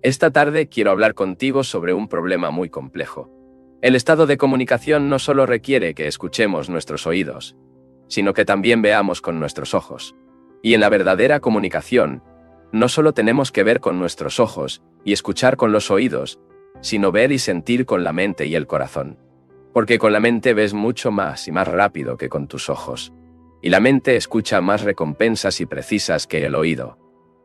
Esta tarde quiero hablar contigo sobre un problema muy complejo. El estado de comunicación no solo requiere que escuchemos nuestros oídos, sino que también veamos con nuestros ojos. Y en la verdadera comunicación, no solo tenemos que ver con nuestros ojos y escuchar con los oídos, sino ver y sentir con la mente y el corazón. Porque con la mente ves mucho más y más rápido que con tus ojos. Y la mente escucha más recompensas y precisas que el oído.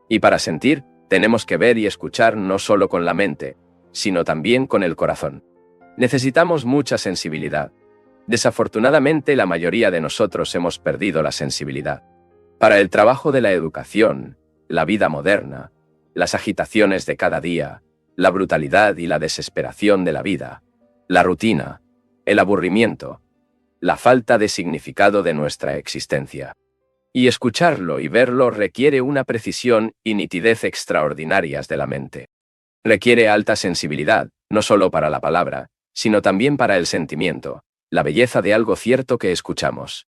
Y para sentir, tenemos que ver y escuchar no solo con la mente, sino también con el corazón. Necesitamos mucha sensibilidad. Desafortunadamente, la mayoría de nosotros hemos perdido la sensibilidad. Para el trabajo de la educación, la vida moderna, las agitaciones de cada día, la brutalidad y la desesperación de la vida, la rutina, el aburrimiento, la falta de significado de nuestra existencia. Y escucharlo y verlo requiere una precisión y nitidez extraordinarias de la mente. Requiere alta sensibilidad, no solo para la palabra, sino también para el sentimiento, la belleza de algo cierto que escuchamos.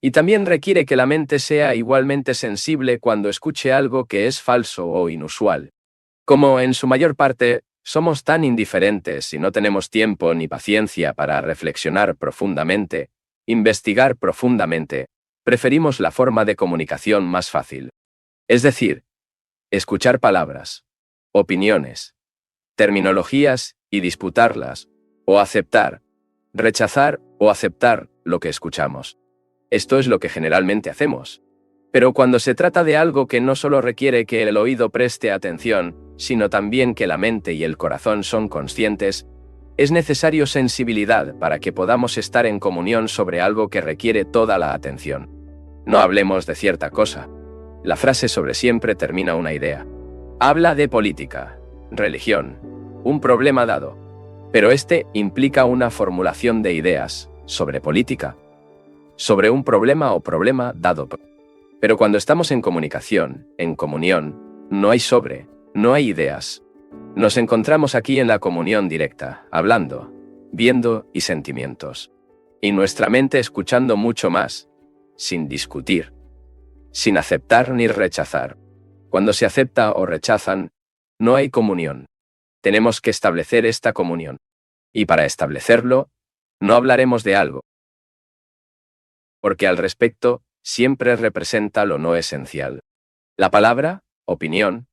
Y también requiere que la mente sea igualmente sensible cuando escuche algo que es falso o inusual. Como en su mayor parte, somos tan indiferentes y no tenemos tiempo ni paciencia para reflexionar profundamente, investigar profundamente, preferimos la forma de comunicación más fácil. Es decir, escuchar palabras, opiniones, terminologías y disputarlas, o aceptar, rechazar o aceptar lo que escuchamos. Esto es lo que generalmente hacemos. Pero cuando se trata de algo que no solo requiere que el oído preste atención, sino también que la mente y el corazón son conscientes, es necesario sensibilidad para que podamos estar en comunión sobre algo que requiere toda la atención. No hablemos de cierta cosa. La frase sobre siempre termina una idea. Habla de política, religión, un problema dado. Pero este implica una formulación de ideas sobre política, sobre un problema o problema dado. Pero cuando estamos en comunicación, en comunión, no hay sobre, no hay ideas. Nos encontramos aquí en la comunión directa, hablando, viendo y sentimientos. Y nuestra mente escuchando mucho más, sin discutir, sin aceptar ni rechazar. Cuando se acepta o rechazan, no hay comunión. Tenemos que establecer esta comunión. Y para establecerlo, no hablaremos de algo. Porque al respecto, siempre representa lo no esencial. La palabra, opinión,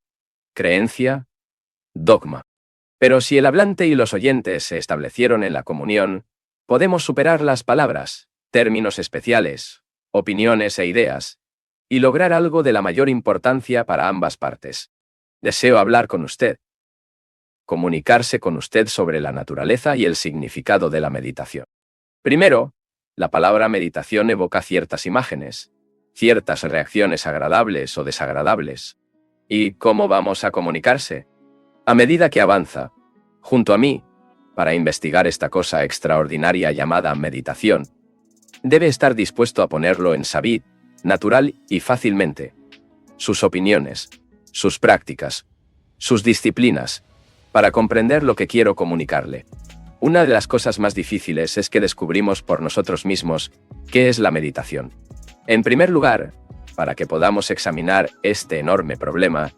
creencia, dogma. Pero si el hablante y los oyentes se establecieron en la comunión, podemos superar las palabras, términos especiales, opiniones e ideas, y lograr algo de la mayor importancia para ambas partes. Deseo hablar con usted. Comunicarse con usted sobre la naturaleza y el significado de la meditación. Primero, la palabra meditación evoca ciertas imágenes, ciertas reacciones agradables o desagradables. ¿Y cómo vamos a comunicarse? A medida que avanza, junto a mí, para investigar esta cosa extraordinaria llamada meditación, debe estar dispuesto a ponerlo en sabid, natural y fácilmente. Sus opiniones, sus prácticas, sus disciplinas, para comprender lo que quiero comunicarle. Una de las cosas más difíciles es que descubrimos por nosotros mismos qué es la meditación. En primer lugar, para que podamos examinar este enorme problema,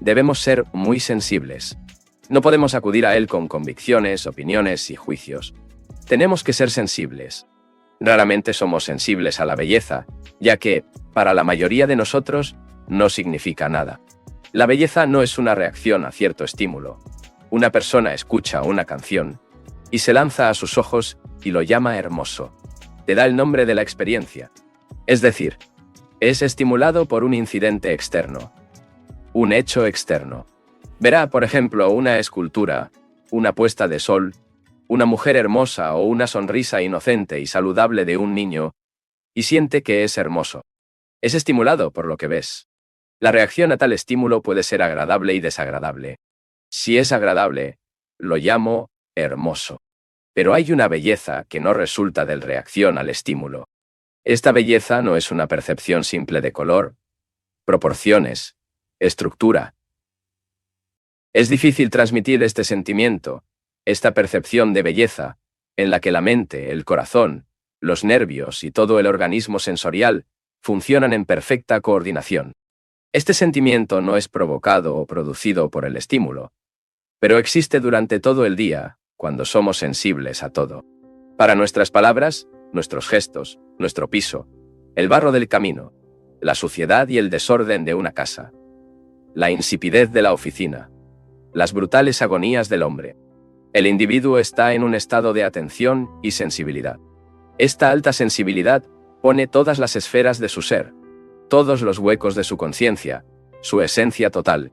debemos ser muy sensibles. No podemos acudir a él con convicciones, opiniones y juicios. Tenemos que ser sensibles. Raramente somos sensibles a la belleza, ya que, para la mayoría de nosotros, no significa nada. La belleza no es una reacción a cierto estímulo. Una persona escucha una canción y se lanza a sus ojos y lo llama hermoso. Te da el nombre de la experiencia. Es decir, es estimulado por un incidente externo, un hecho externo. Verá, por ejemplo, una escultura, una puesta de sol, una mujer hermosa o una sonrisa inocente y saludable de un niño, y siente que es hermoso. Es estimulado por lo que ves. La reacción a tal estímulo puede ser agradable y desagradable. Si es agradable, lo llamo hermoso. Pero hay una belleza que no resulta de la reacción al estímulo. Esta belleza no es una percepción simple de color, proporciones, estructura. Es difícil transmitir este sentimiento, esta percepción de belleza, en la que la mente, el corazón, los nervios y todo el organismo sensorial funcionan en perfecta coordinación. Este sentimiento no es provocado o producido por el estímulo, pero existe durante todo el día, cuando somos sensibles a todo. Para nuestras palabras, nuestros gestos, nuestro piso, el barro del camino, la suciedad y el desorden de una casa, la insipidez de la oficina, las brutales agonías del hombre. El individuo está en un estado de atención y sensibilidad. Esta alta sensibilidad pone todas las esferas de su ser, todos los huecos de su conciencia, su esencia total.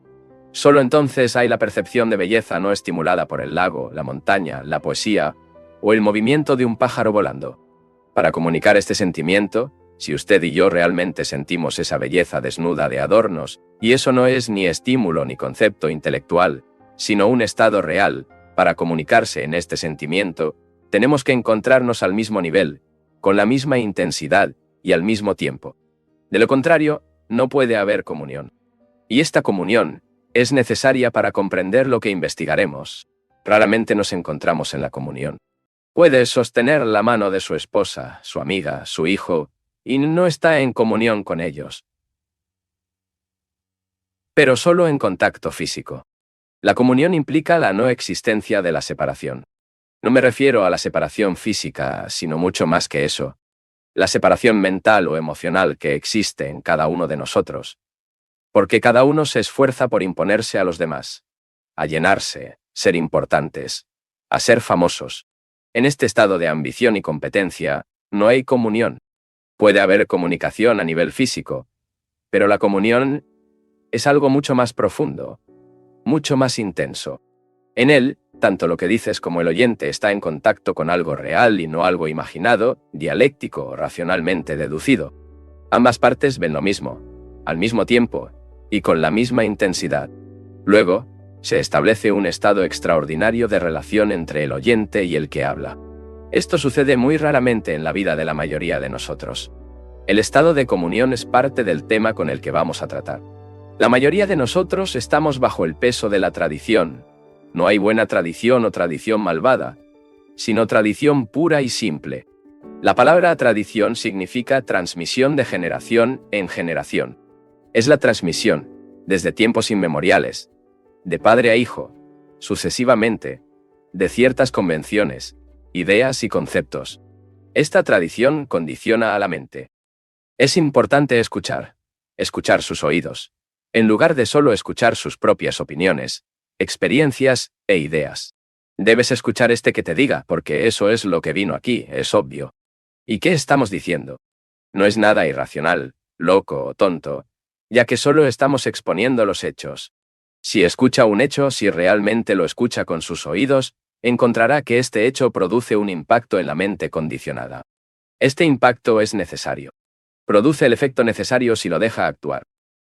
Solo entonces hay la percepción de belleza no estimulada por el lago, la montaña, la poesía o el movimiento de un pájaro volando. Para comunicar este sentimiento, si usted y yo realmente sentimos esa belleza desnuda de adornos, y eso no es ni estímulo ni concepto intelectual, sino un estado real, para comunicarse en este sentimiento, tenemos que encontrarnos al mismo nivel, con la misma intensidad y al mismo tiempo. De lo contrario, no puede haber comunión. Y esta comunión es necesaria para comprender lo que investigaremos. Raramente nos encontramos en la comunión. Puede sostener la mano de su esposa, su amiga, su hijo, y no está en comunión con ellos. Pero solo en contacto físico. La comunión implica la no existencia de la separación. No me refiero a la separación física, sino mucho más que eso. La separación mental o emocional que existe en cada uno de nosotros. Porque cada uno se esfuerza por imponerse a los demás, a llenarse, ser importantes, a ser famosos. En este estado de ambición y competencia, no hay comunión. Puede haber comunicación a nivel físico, pero la comunión es algo mucho más profundo, mucho más intenso. En él, tanto lo que dices como el oyente está en contacto con algo real y no algo imaginado, dialéctico o racionalmente deducido. Ambas partes ven lo mismo, al mismo tiempo, y con la misma intensidad. Luego, se establece un estado extraordinario de relación entre el oyente y el que habla. Esto sucede muy raramente en la vida de la mayoría de nosotros. El estado de comunión es parte del tema con el que vamos a tratar. La mayoría de nosotros estamos bajo el peso de la tradición. No hay buena tradición o tradición malvada, sino tradición pura y simple. La palabra tradición significa transmisión de generación en generación. Es la transmisión, desde tiempos inmemoriales, de padre a hijo, sucesivamente, de ciertas convenciones, ideas y conceptos. Esta tradición condiciona a la mente. Es importante escuchar sus oídos, en lugar de solo escuchar sus propias opiniones, experiencias e ideas. Debes escuchar que te diga, porque eso es lo que vino aquí, es obvio. ¿Y qué estamos diciendo? No es nada irracional, loco o tonto, ya que solo estamos exponiendo los hechos. Si escucha un hecho, si realmente lo escucha con sus oídos, encontrará que este hecho produce un impacto en la mente condicionada. Este impacto es necesario. Produce el efecto necesario si lo deja actuar.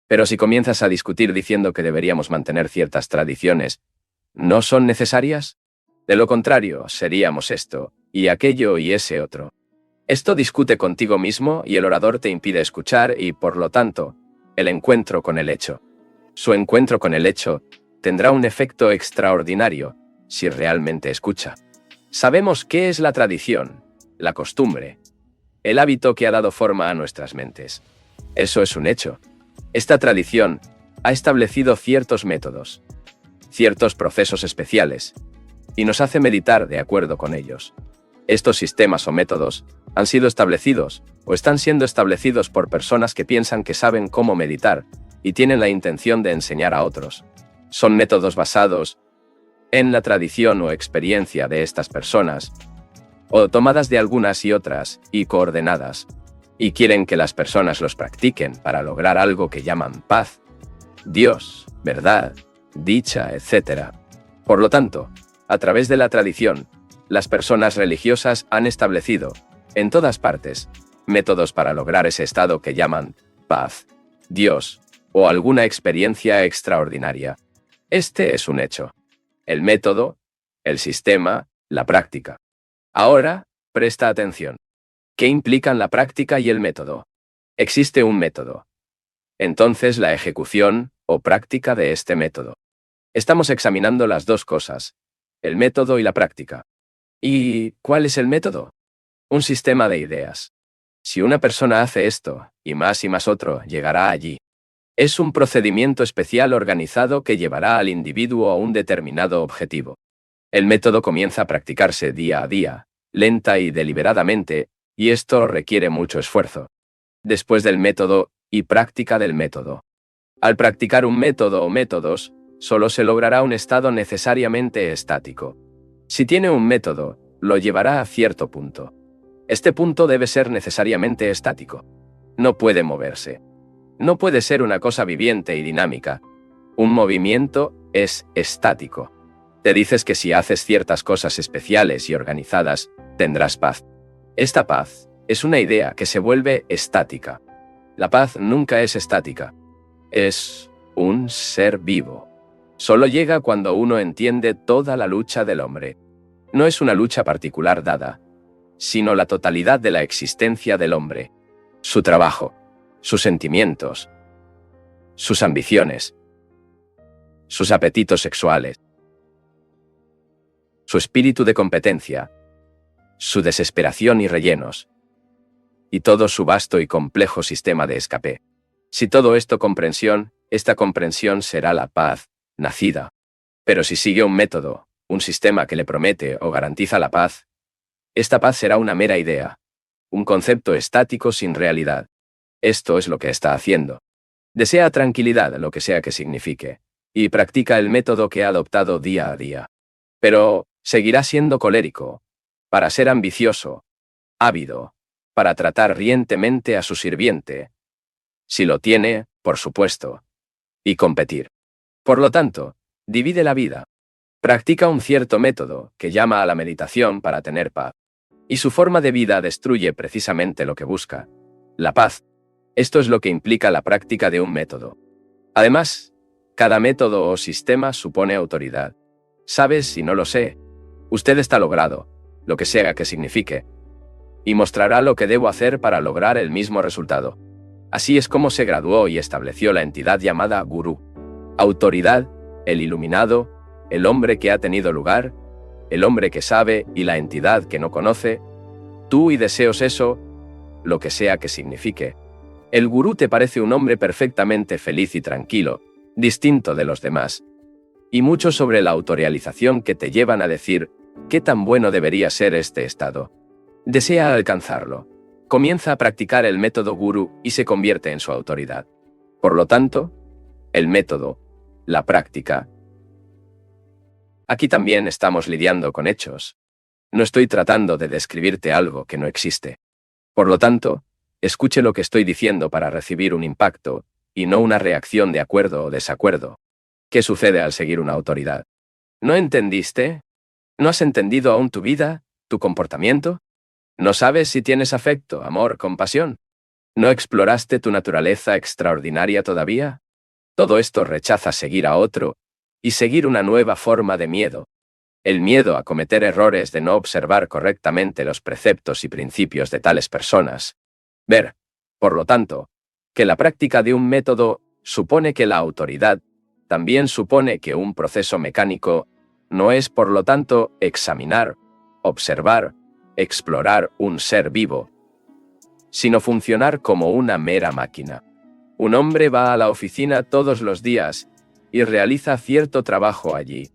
Pero si comienzas a discutir diciendo que deberíamos mantener ciertas tradiciones, ¿no son necesarias? De lo contrario, seríamos esto, y aquello y ese otro. Esto discute contigo mismo y el orador te impide escuchar y, por lo tanto, el encuentro con el hecho. Su encuentro con el hecho tendrá un efecto extraordinario si realmente escucha. Sabemos qué es la tradición, la costumbre, el hábito que ha dado forma a nuestras mentes. Eso es un hecho. Esta tradición ha establecido ciertos métodos, ciertos procesos especiales, y nos hace meditar de acuerdo con ellos. Estos sistemas o métodos han sido establecidos o están siendo establecidos por personas que piensan que saben cómo meditar y tienen la intención de enseñar a otros. Son métodos basados en la tradición o experiencia de estas personas, o tomadas de algunas y otras, y coordenadas, y quieren que las personas los practiquen para lograr algo que llaman paz, Dios, verdad, dicha, etc. Por lo tanto, a través de la tradición, las personas religiosas han establecido, en todas partes, métodos para lograr ese estado que llaman paz, Dios, o alguna experiencia extraordinaria. Este es un hecho. El método, el sistema, la práctica. Ahora, presta atención. ¿Qué implican la práctica y el método? Existe un método. Entonces la ejecución o práctica de este método. Estamos examinando las dos cosas, el método y la práctica. ¿Y cuál es el método? Un sistema de ideas. Si una persona hace esto, y más otro, llegará allí. Es un procedimiento especial organizado que llevará al individuo a un determinado objetivo. El método comienza a practicarse día a día, lenta y deliberadamente, y esto requiere mucho esfuerzo. Después del método y práctica del método. Al practicar un método o métodos, solo se logrará un estado necesariamente estático. Si tiene un método, lo llevará a cierto punto. Este punto debe ser necesariamente estático. No puede moverse. No puede ser una cosa viviente y dinámica. Un movimiento es estático. Te dices que si haces ciertas cosas especiales y organizadas, tendrás paz. Esta paz es una idea que se vuelve estática. La paz nunca es estática. Es un ser vivo. Solo llega cuando uno entiende toda la lucha del hombre. No es una lucha particular dada, sino la totalidad de la existencia del hombre. Su trabajo, sus sentimientos, sus ambiciones, sus apetitos sexuales, su espíritu de competencia, su desesperación y rellenos, y todo su vasto y complejo sistema de escape. Si todo esto comprensión, esta comprensión será la paz, nacida. Pero si sigue un método, un sistema que le promete o garantiza la paz, esta paz será una mera idea, un concepto estático sin realidad. Esto es lo que está haciendo. Desea tranquilidad, lo que sea que signifique, y practica el método que ha adoptado día a día. Pero seguirá siendo colérico, para ser ambicioso, ávido, para tratar rientemente a su sirviente, si lo tiene, por supuesto, y competir. Por lo tanto, divide la vida. Practica un cierto método que llama a la meditación para tener paz. Y su forma de vida destruye precisamente lo que busca, la paz. Esto es lo que implica la práctica de un método. Además, cada método o sistema supone autoridad. ¿Sabes si no lo sé? Usted está logrado, lo que sea que signifique, y mostrará lo que debo hacer para lograr el mismo resultado. Así es como se graduó y estableció la entidad llamada Gurú. Autoridad, el iluminado, el hombre que ha tenido lugar, el hombre que sabe y la entidad que no conoce. Tú y deseos eso, lo que sea que signifique. El gurú te parece un hombre perfectamente feliz y tranquilo, distinto de los demás. Y mucho sobre la autorrealización que te llevan a decir, ¿qué tan bueno debería ser este estado? Desea alcanzarlo. Comienza a practicar el método gurú y se convierte en su autoridad. Por lo tanto, el método, la práctica. Aquí también estamos lidiando con hechos. No estoy tratando de describirte algo que no existe. Por lo tanto, escuche lo que estoy diciendo para recibir un impacto, y no una reacción de acuerdo o desacuerdo. ¿Qué sucede al seguir una autoridad? ¿No entendiste? ¿No has entendido aún tu vida, tu comportamiento? ¿No sabes si tienes afecto, amor, compasión? ¿No exploraste tu naturaleza extraordinaria todavía? Todo esto rechaza seguir a otro y seguir una nueva forma de miedo. El miedo a cometer errores de no observar correctamente los preceptos y principios de tales personas. Ver, por lo tanto, que la práctica de un método supone que la autoridad también supone que un proceso mecánico no es, por lo tanto, examinar, observar, explorar un ser vivo, sino funcionar como una mera máquina. Un hombre va a la oficina todos los días y realiza cierto trabajo allí.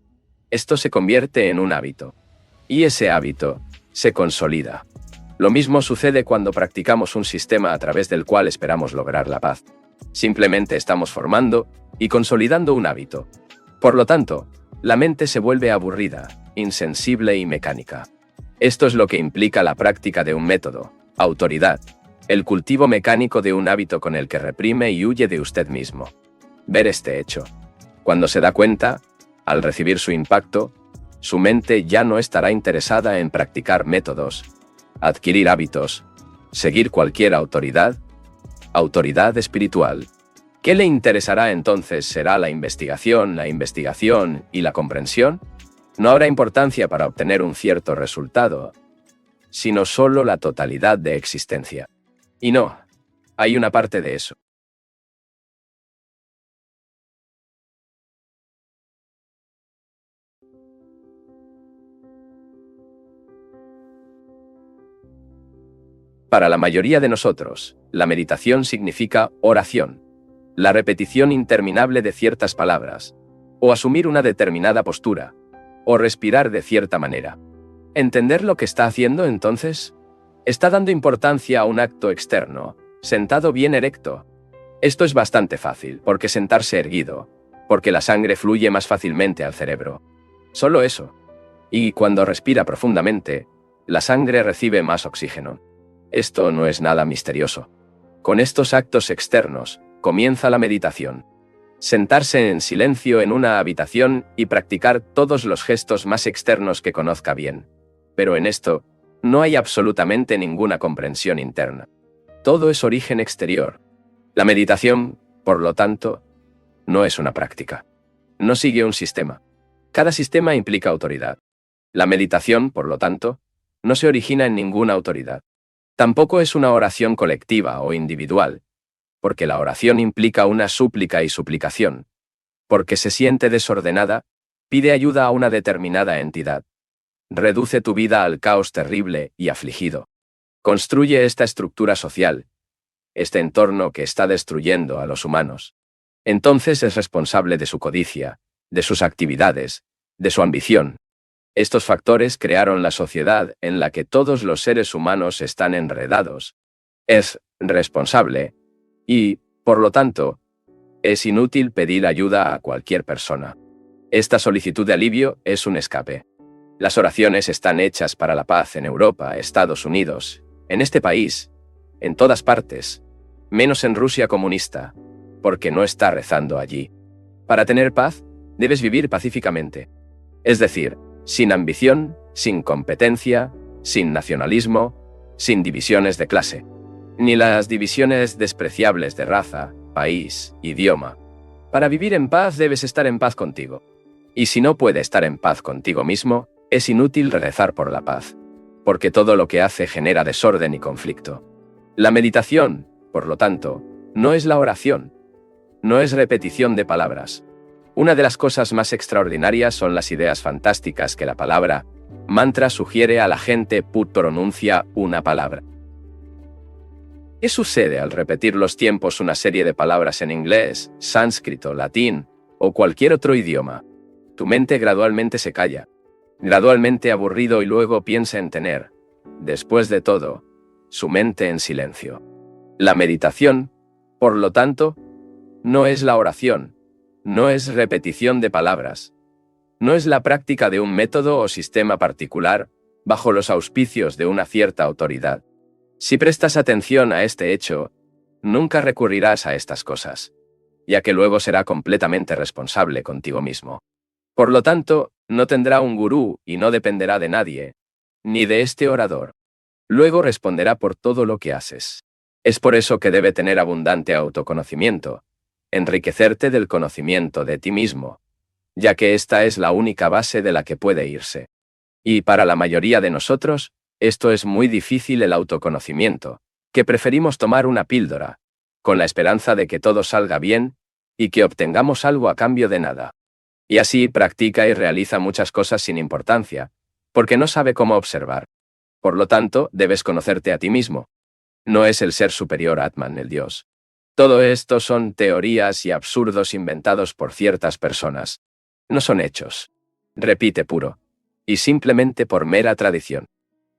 Esto se convierte en un hábito. Y ese hábito se consolida. Lo mismo sucede cuando practicamos un sistema a través del cual esperamos lograr la paz. Simplemente estamos formando y consolidando un hábito. Por lo tanto, la mente se vuelve aburrida, insensible y mecánica. Esto es lo que implica la práctica de un método, autoridad, el cultivo mecánico de un hábito con el que reprime y huye de usted mismo. Ver este hecho. Cuando se da cuenta, al recibir su impacto, su mente ya no estará interesada en practicar métodos, adquirir hábitos, seguir cualquier autoridad espiritual. ¿Qué le interesará entonces será la investigación y la comprensión? No habrá importancia para obtener un cierto resultado, sino solo la totalidad de existencia. Y no, hay una parte de eso. Para la mayoría de nosotros, la meditación significa oración. la repetición interminable de ciertas palabras, o asumir una determinada postura, o respirar de cierta manera. ¿Entender lo que está haciendo entonces? Está dando importancia a un acto externo, sentado bien erecto. Esto es bastante fácil, porque sentarse erguido, porque la sangre fluye más fácilmente al cerebro. Solo eso. Y cuando respira profundamente, la sangre recibe más oxígeno. Esto no es nada misterioso. Con estos actos externos, comienza la meditación. Sentarse en silencio en una habitación y practicar todos los gestos más externos que conozca bien. Pero en esto, no hay absolutamente ninguna comprensión interna. Todo es origen exterior. La meditación, por lo tanto, no es una práctica. No sigue un sistema. Cada sistema implica autoridad. La meditación, por lo tanto, no se origina en ninguna autoridad. Tampoco es una oración colectiva o individual, porque la oración implica una súplica y suplicación. Porque se siente desordenada, pide ayuda a una determinada entidad. Reduce tu vida al caos terrible y afligido. Construye esta estructura social, este entorno que está destruyendo a los humanos. Entonces es responsable de su codicia, de sus actividades, de su ambición. Estos factores crearon la sociedad en la que todos los seres humanos están enredados. Es responsable y, por lo tanto, es inútil pedir ayuda a cualquier persona. Esta solicitud de alivio es un escape. Las oraciones están hechas para la paz en Europa, Estados Unidos, en este país, en todas partes, menos en Rusia comunista, porque no está rezando allí. Para tener paz, debes vivir pacíficamente. Es decir, sin ambición, sin competencia, sin nacionalismo, sin divisiones de clase, ni las divisiones despreciables de raza, país, idioma. Para vivir en paz debes estar en paz contigo. Y si no puedes estar en paz contigo mismo, es inútil rezar por la paz, porque todo lo que hace genera desorden y conflicto. La meditación, por lo tanto, no es la oración, no es repetición de palabras. Una de las cosas más extraordinarias son las ideas fantásticas que la palabra mantra sugiere a la gente pronuncia una palabra. ¿Qué sucede al repetir los tiempos una serie de palabras en inglés, sánscrito, latín o cualquier otro idioma? Tu mente gradualmente se calla, gradualmente aburrido y luego piensa en tener, después de todo, su mente en silencio. La meditación, por lo tanto, no es la oración, no es repetición de palabras, no es la práctica de un método o sistema particular bajo los auspicios de una cierta autoridad. Si prestas atención a este hecho, nunca recurrirás a estas cosas, ya que luego será completamente responsable contigo mismo. Por lo tanto, no tendrá un gurú y no dependerá de nadie, ni de este orador. Luego responderá por todo lo que haces. Es por eso que debe tener abundante autoconocimiento, enriquecerte del conocimiento de ti mismo, ya que esta es la única base de la que puede irse. Y para la mayoría de nosotros, esto es muy difícil el autoconocimiento, que preferimos tomar una píldora, con la esperanza de que todo salga bien y que obtengamos algo a cambio de nada. Y así practica y realiza muchas cosas sin importancia, porque no sabe cómo observar. Por lo tanto, debes conocerte a ti mismo. No es el ser superior Atman, el Dios. Todo esto son teorías y absurdos inventados por ciertas personas. No son hechos. Repite puro. Y simplemente por mera tradición.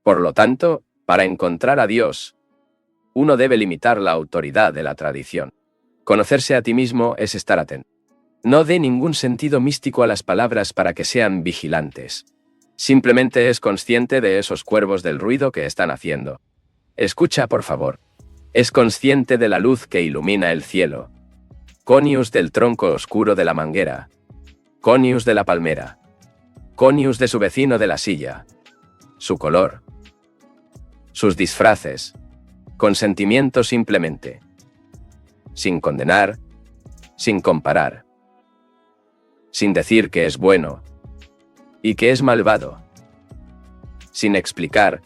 Por lo tanto, para encontrar a Dios, uno debe limitar la autoridad de la tradición. Conocerse a ti mismo es estar atento. No dé ningún sentido místico a las palabras para que sean vigilantes. Simplemente es consciente de esos cuervos del ruido que están haciendo. Escucha, por favor. Es consciente de la luz que ilumina el cielo. Conius del tronco oscuro de la manguera. Conius de la palmera. Conius de su vecino de la silla. Su color. Sus disfraces. Consentimiento simplemente. Sin condenar. Sin comparar. Sin decir que es bueno. Y que es malvado. Sin explicar.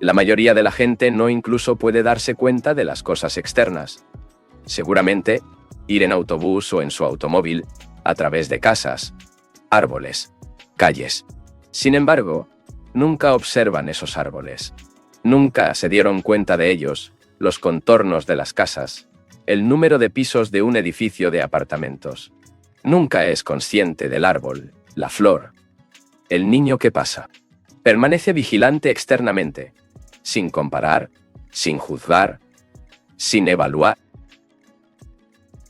La mayoría de la gente no incluso puede darse cuenta de las cosas externas. Seguramente, ir en autobús o en su automóvil, a través de casas, árboles, calles. Sin embargo, nunca observan esos árboles. Nunca se dieron cuenta de ellos, los contornos de las casas, el número de pisos de un edificio de apartamentos. Nunca es consciente del árbol, la flor, el niño que pasa. Permanece vigilante externamente, sin comparar, sin juzgar, sin evaluar.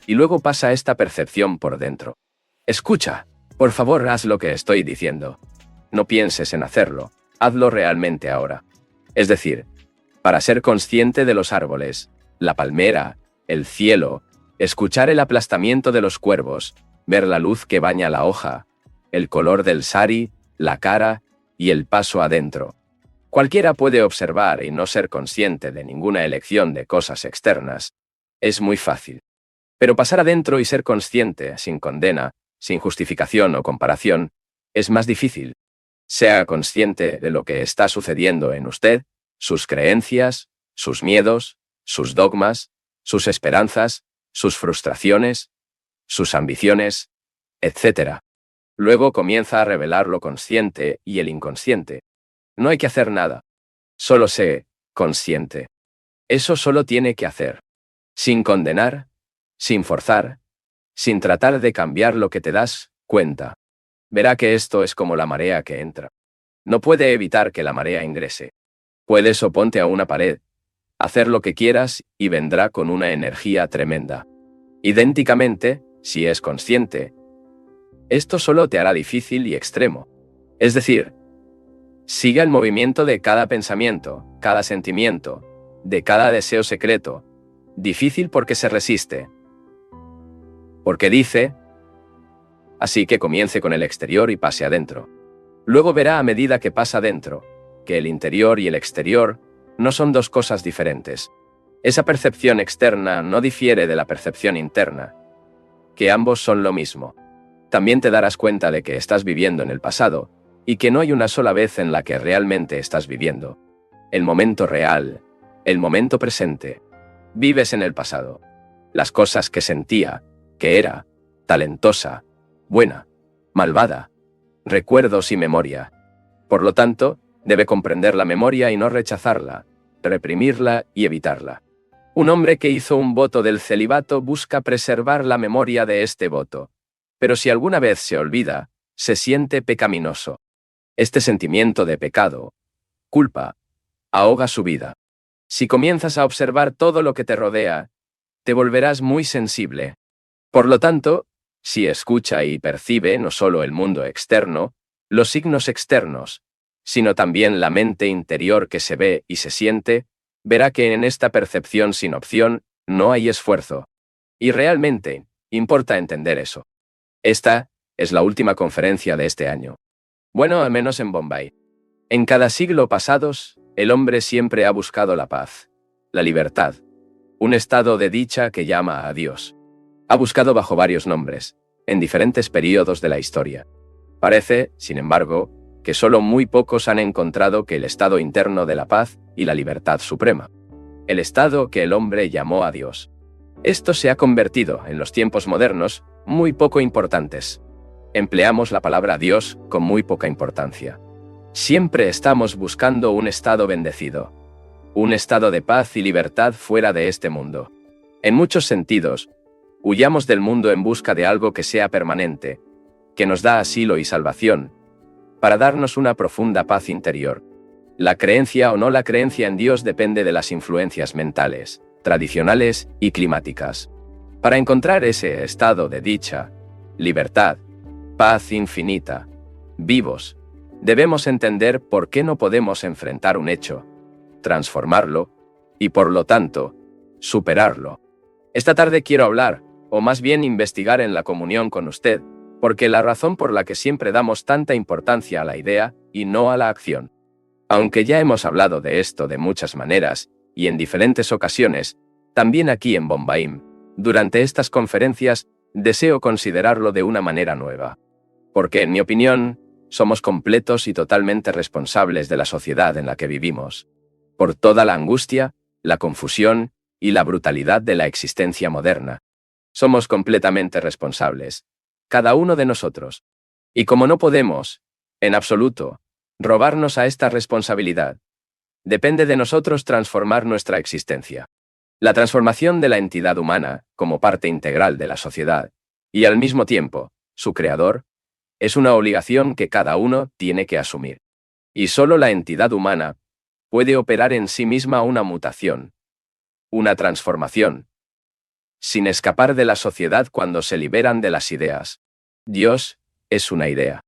Y luego pasa esta percepción por dentro. Escucha, por favor, haz lo que estoy diciendo. No pienses en hacerlo, hazlo realmente ahora. Es decir, para ser consciente de los árboles, la palmera, el cielo, escuchar el aplastamiento de los cuervos, ver la luz que baña la hoja, el color del sari, la cara y el paso adentro. Cualquiera puede observar y no ser consciente de ninguna elección de cosas externas. Es muy fácil. Pero pasar adentro y ser consciente, sin condena, sin justificación o comparación, es más difícil. Sea consciente de lo que está sucediendo en usted, sus creencias, sus miedos, sus dogmas, sus esperanzas, sus frustraciones, sus ambiciones, etc. Luego comienza a revelar lo consciente y el inconsciente. No hay que hacer nada. Solo sé consciente. Eso solo tiene que hacer. Sin condenar, sin forzar, sin tratar de cambiar lo que te das cuenta. Verá que esto es como la marea que entra. No puede evitar que la marea ingrese. Puedes oponte a una pared, hacer lo que quieras y vendrá con una energía tremenda. Idénticamente, si es consciente, esto solo te hará difícil y extremo. Es decir, siga el movimiento de cada pensamiento, cada sentimiento, de cada deseo secreto. Difícil porque se resiste. Porque dice, así que comience con el exterior y pase adentro. Luego verá a medida que pasa adentro, que el interior y el exterior no son dos cosas diferentes. Esa percepción externa no difiere de la percepción interna, que ambos son lo mismo. También te darás cuenta de que estás viviendo en el pasado, y que no hay una sola vez en la que realmente estás viviendo. El momento real, el momento presente. Vives en el pasado. Las cosas que sentía, que era, talentosa, buena, malvada, recuerdos y memoria. Por lo tanto, debe comprender la memoria y no rechazarla, reprimirla y evitarla. Un hombre que hizo un voto del celibato busca preservar la memoria de este voto. Pero si alguna vez se olvida, se siente pecaminoso. Este sentimiento de pecado, culpa, ahoga su vida. Si comienzas a observar todo lo que te rodea, te volverás muy sensible. Por lo tanto, si escucha y percibe no solo el mundo externo, los signos externos, sino también la mente interior que se ve y se siente, verá que en esta percepción sin opción no hay esfuerzo. Y realmente, importa entender eso. Esta es la última conferencia de este año. Bueno, al menos en Bombay. En cada siglo pasados, el hombre siempre ha buscado la paz, la libertad, un estado de dicha que llama a Dios. Ha buscado bajo varios nombres, en diferentes períodos de la historia. Parece, sin embargo, que solo muy pocos han encontrado que el estado interno de la paz y la libertad suprema. El estado que el hombre llamó a Dios. Esto se ha convertido, en los tiempos modernos, muy poco importantes. Empleamos la palabra Dios con muy poca importancia. Siempre estamos buscando un estado bendecido. Un estado de paz y libertad fuera de este mundo. En muchos sentidos, huyamos del mundo en busca de algo que sea permanente, que nos da asilo y salvación, para darnos una profunda paz interior. La creencia o no la creencia en Dios depende de las influencias mentales, tradicionales y climáticas. Para encontrar ese estado de dicha, libertad, paz infinita, vivos, debemos entender por qué no podemos enfrentar un hecho, transformarlo y, por lo tanto, superarlo. Esta tarde quiero hablar, o más bien investigar en la comunión con usted, porque la razón por la que siempre damos tanta importancia a la idea y no a la acción. Aunque ya hemos hablado de esto de muchas maneras y en diferentes ocasiones, también aquí en Bombaim, durante estas conferencias, deseo considerarlo de una manera nueva. Porque, en mi opinión, somos completos y totalmente responsables de la sociedad en la que vivimos. Por toda la angustia, la confusión y la brutalidad de la existencia moderna. Somos completamente responsables. Cada uno de nosotros. Y como no podemos, en absoluto, robarnos a esta responsabilidad, depende de nosotros transformar nuestra existencia. La transformación de la entidad humana, como parte integral de la sociedad, y al mismo tiempo, su creador, es una obligación que cada uno tiene que asumir. Y solo la entidad humana puede operar en sí misma una mutación, una transformación, sin escapar de la sociedad cuando se liberan de las ideas. Dios es una idea.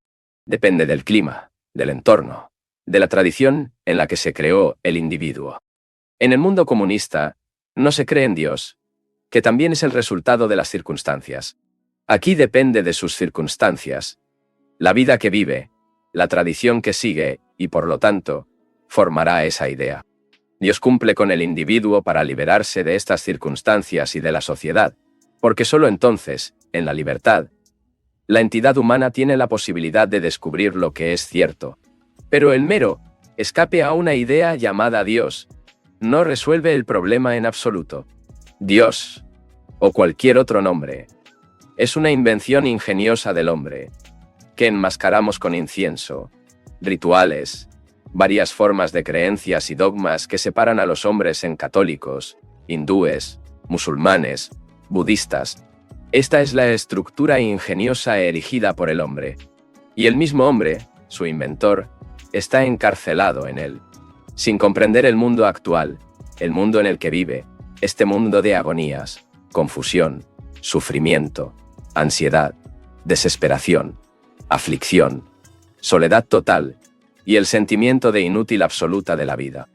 Depende del clima, del entorno, de la tradición en la que se creó el individuo. En el mundo comunista, no se cree en Dios, que también es el resultado de las circunstancias. Aquí depende de sus circunstancias, la vida que vive, la tradición que sigue, y por lo tanto, formará esa idea. Dios cumple con el individuo para liberarse de estas circunstancias y de la sociedad, porque solo entonces, en la libertad, la entidad humana tiene la posibilidad de descubrir lo que es cierto. Pero el mero escape a una idea llamada Dios no resuelve el problema en absoluto. Dios, o cualquier otro nombre, es una invención ingeniosa del hombre, que enmascaramos con incienso, rituales, varias formas de creencias y dogmas que separan a los hombres en católicos, hindúes, musulmanes, budistas. Esta es la estructura ingeniosa erigida por el hombre. Y el mismo hombre, su inventor, está encarcelado en él. Sin comprender el mundo actual, el mundo en el que vive, este mundo de agonías, confusión, sufrimiento, ansiedad, desesperación, aflicción, soledad total y el sentimiento de inútil absoluta de la vida.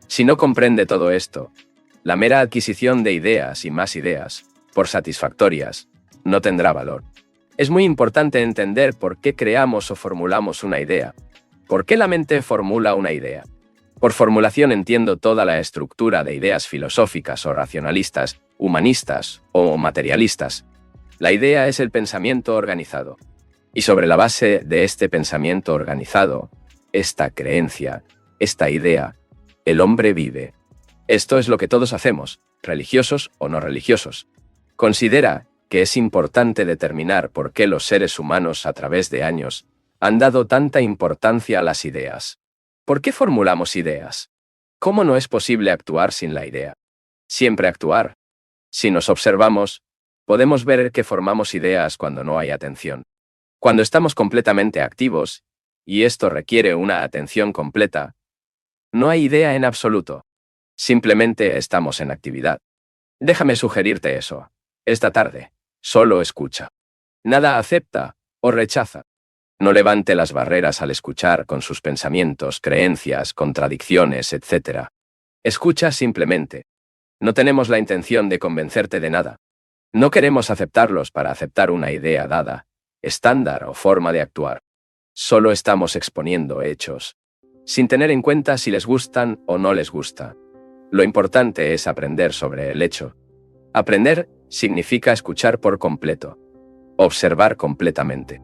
Si no comprende todo esto, la mera adquisición de ideas y más ideas, por satisfactorias, no tendrá valor. Es muy importante entender por qué creamos o formulamos una idea. ¿Por qué la mente formula una idea? Por formulación entiendo toda la estructura de ideas filosóficas o racionalistas, humanistas o materialistas. La idea es el pensamiento organizado. Y sobre la base de este pensamiento organizado, esta creencia, esta idea, el hombre vive. Esto es lo que todos hacemos, religiosos o no religiosos. Considera que es importante determinar por qué los seres humanos a través de años han dado tanta importancia a las ideas. ¿Por qué formulamos ideas? ¿Cómo no es posible actuar sin la idea? Siempre actuar. Si nos observamos, podemos ver que formamos ideas cuando no hay atención. Cuando estamos completamente activos, y esto requiere una atención completa, no hay idea en absoluto. Simplemente estamos en actividad. Déjame sugerirte eso. Esta tarde, solo escucha. Nada acepta o rechaza. No levante las barreras al escuchar con sus pensamientos, creencias, contradicciones, etc. Escucha simplemente. No tenemos la intención de convencerte de nada. No queremos aceptarlos para aceptar una idea dada, estándar o forma de actuar. Solo estamos exponiendo hechos, sin tener en cuenta si les gustan o no les gusta. Lo importante es aprender sobre el hecho. Aprender significa escuchar por completo, observar completamente.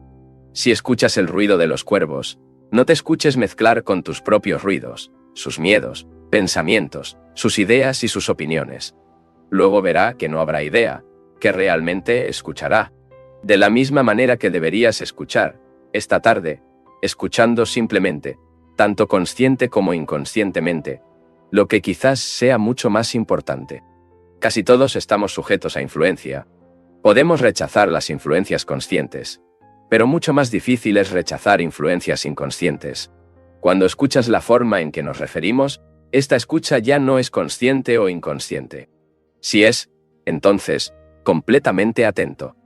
Si escuchas el ruido de los cuervos, no te escuches mezclar con tus propios ruidos, sus miedos, pensamientos, sus ideas y sus opiniones. Luego verá que no habrá idea, que realmente escuchará. De la misma manera que deberías escuchar, esta tarde, escuchando simplemente, tanto consciente como inconscientemente, lo que quizás sea mucho más importante. Casi todos estamos sujetos a influencia. Podemos rechazar las influencias conscientes, pero mucho más difícil es rechazar influencias inconscientes. Cuando escuchas la forma en que nos referimos, esta escucha ya no es consciente o inconsciente. Si es, entonces, completamente atento.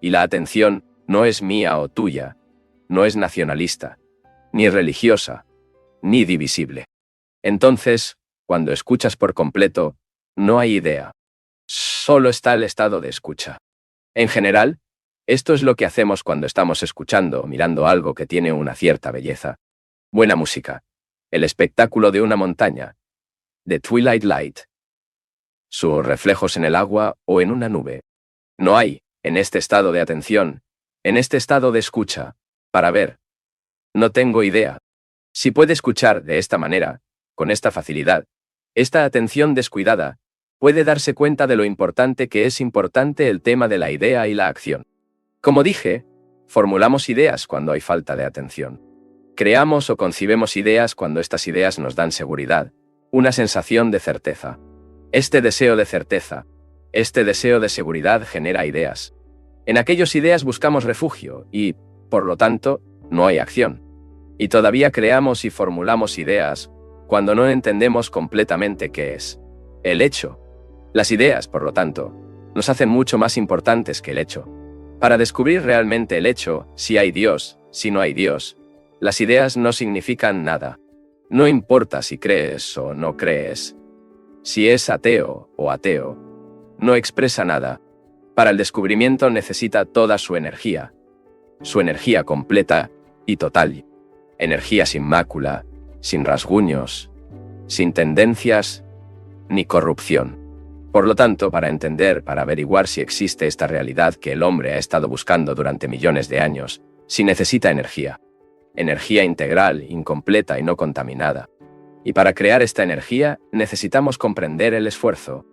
Y la atención no es mía o tuya, no es nacionalista, ni religiosa, ni divisible. Entonces, cuando escuchas por completo, no hay idea. Solo está el estado de escucha. En general, esto es lo que hacemos cuando estamos escuchando o mirando algo que tiene una cierta belleza. Buena música. El espectáculo de una montaña. The Twilight Light. Sus reflejos en el agua o en una nube. No hay, en este estado de atención, en este estado de escucha, para ver. No tengo idea. Si puede escuchar de esta manera, con esta facilidad, esta atención descuidada, puede darse cuenta de lo importante que es importante el tema de la idea y la acción. Como dije, formulamos ideas cuando hay falta de atención. Creamos o concibimos ideas cuando estas ideas nos dan seguridad, una sensación de certeza. Este deseo de certeza, este deseo de seguridad genera ideas. En aquellas ideas buscamos refugio y, por lo tanto, no hay acción. Y todavía creamos y formulamos ideas cuando no entendemos completamente qué es el hecho. Las ideas, por lo tanto, nos hacen mucho más importantes que el hecho. Para descubrir realmente el hecho, si hay Dios, si no hay Dios, las ideas no significan nada. No importa si crees o no crees. Si es ateo o ateo, no expresa nada. Para el descubrimiento necesita toda su energía completa y total. Energía sin mácula, sin rasguños, sin tendencias, ni corrupción. Por lo tanto, para entender, para averiguar si existe esta realidad que el hombre ha estado buscando durante millones de años, si necesita energía. Energía integral, incompleta y no contaminada. Y para crear esta energía, necesitamos comprender el esfuerzo,